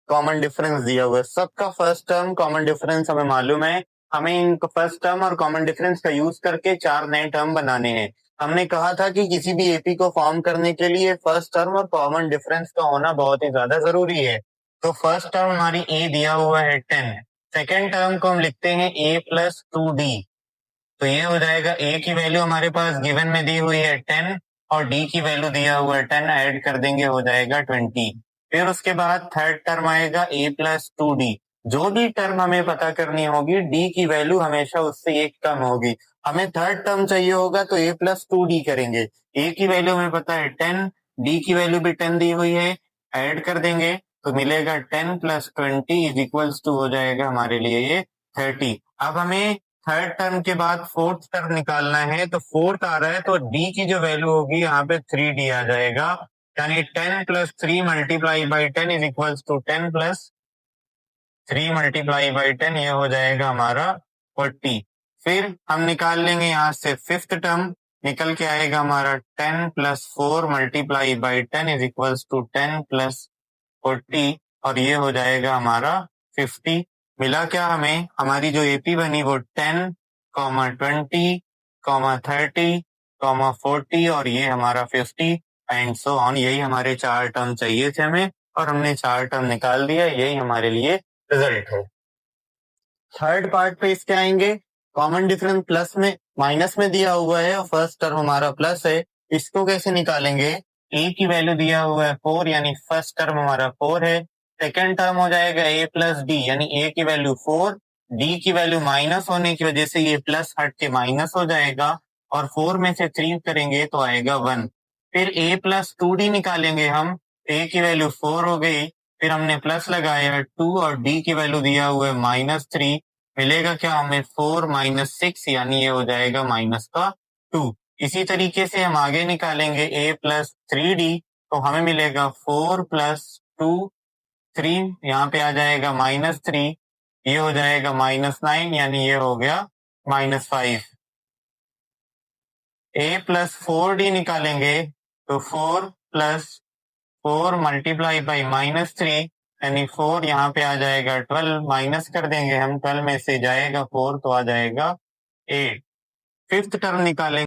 Common difference दिया हुआ है। सबका फर्स्ट टर्म कॉमन डिफरेंस हमें मालूम है। हमें इन फर्स्ट टर्म और कॉमन डिफरेंस का यूज करके 4 नए टर्म बनाने हैं। हमने कहा था कि किसी भी एपी को फॉर्म करने के लिए फर्स्ट टर्म और कॉमन डिफरेंस का होना बहुत ही ज्यादा जरूरी है। तो फर्स्ट टर्म हमारी ए दिया हुआ है 10। सेकेंड टर्म को हम लिखते हैं ए प्लस 2d। तो ये हो जाएगा ए की वैल्यू हमारे पास गिवन में दी हुई है 10 और डी की वैल्यू दिया हुआ है 10, ऐड कर देंगे हो जाएगा 20। फिर उसके बाद थर्ड टर्म आएगा ए प्लस 2d। जो भी टर्म हमें पता करनी होगी डी की वैल्यू हमेशा उससे एक कम होगी। हमें थर्ड टर्म चाहिए होगा तो ए प्लस 2d करेंगे। ए की वैल्यू हमें पता है 10, डी की वैल्यू भी 10 दी हुई है, ऐड कर देंगे तो मिलेगा 10 प्लस 20 इज इक्वल्स टू हो जाएगा हमारे लिए ये 30। अब हमें थर्ड टर्म के बाद फोर्थ टर्म निकालना है, तो फोर्थ आ रहा है तो डी की जो वैल्यू होगी यहाँ पे 3d आ जाएगा, यानी 10 plus 3 multiply by 10 is equals to 10 plus 3 multiply by 10, ये हो जाएगा हमारा 40। फिर हम निकाल लेंगे यहाँ से फिफ्थ टर्म, निकल के आएगा हमारा 10 plus 4 multiply by 10 is equals to 10 plus 40, और ये हो जाएगा हमारा 50। मिला क्या हमें, हमारी जो एपी बनी वो 10, 20, 30, 40 और ये हमारा 50 एंड सो ऑन। यही हमारे 4 टर्म चाहिए थे हमें और हमने 4 टर्म निकाल दिया। यही हमारे लिए रिजल्ट है। थर्ड पार्ट पे इसके आएंगे। कॉमन डिफरेंस प्लस में माइनस में दिया हुआ है और फर्स्ट टर्म हमारा प्लस है। इसको कैसे निकालेंगे, ए की वैल्यू दिया हुआ है 4, यानी फर्स्ट टर्म हमारा 4 है। सेकेंड टर्म हो जाएगा ए प्लस डी, यानी ए की वैल्यू 4, डी की वैल्यू माइनस होने की वजह से ये प्लस हट के माइनस हो जाएगा और 4 में से 3 करेंगे तो आएगा 1। फिर ए प्लस 2d निकालेंगे हम, ए की वैल्यू 4 हो गई, फिर हमने प्लस लगाया 2 और डी की वैल्यू दिया हुआ है -3। मिलेगा क्या हमें, 4 माइनस 6, यानी ये हो जाएगा माइनस का 2। इसी तरीके से हम आगे निकालेंगे ए प्लस 3d, तो हमें मिलेगा 4 प्लस 2, 3 यहाँ पे आ जाएगा -3, ये हो जाएगा -9, यानी ये हो गया -5। ए प्लस 4d निकालेंगे तो 4 प्लस 4 मल्टीप्लाई बाई -3, यानी 4 यहाँ पे आ जाएगा 12, माइनस कर देंगे हम, 12 में से जाएगा 4 तो आ जाएगा 8। फिफ्थ टर्म निकालेंगे